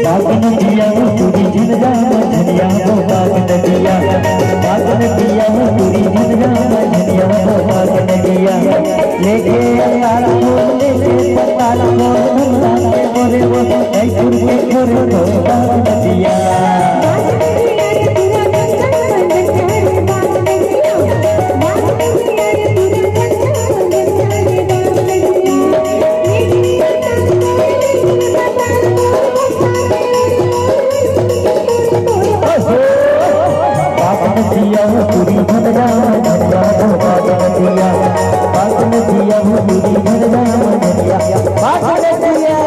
बागन दिया पूरी जिंदा धनिया वो बागन दिया बागन दिया पूरी जिंदा धनिया वो बागन दिया लेके लाल फूल लेके लाल फूल लाके मोरे वो ऐसुर के मोरे वो बागन दिया पूरी धनजा धनिया वो बागन दिया बागन दिया पूरी धनजा धनिया बागन दिया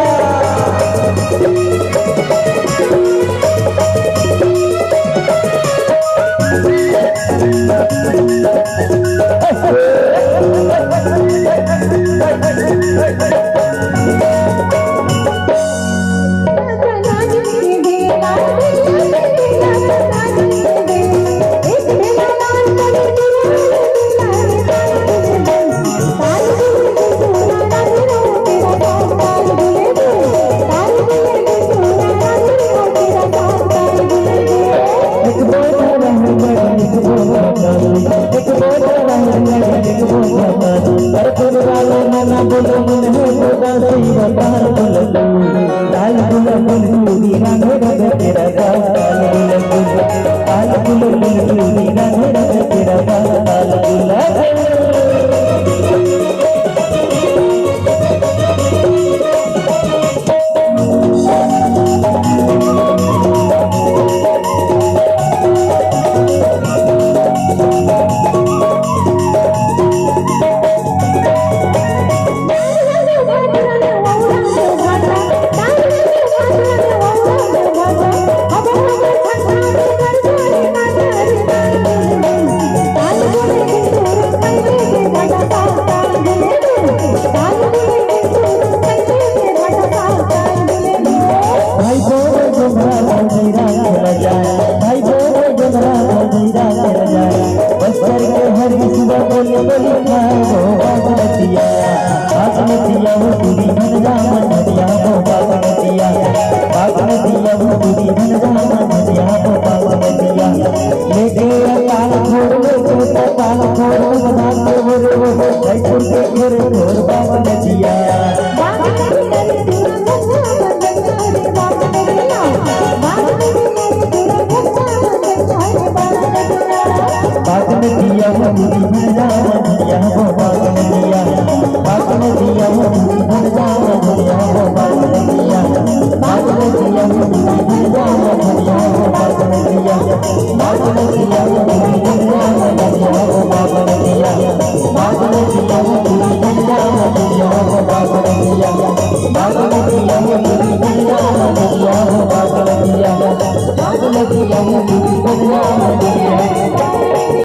Bye.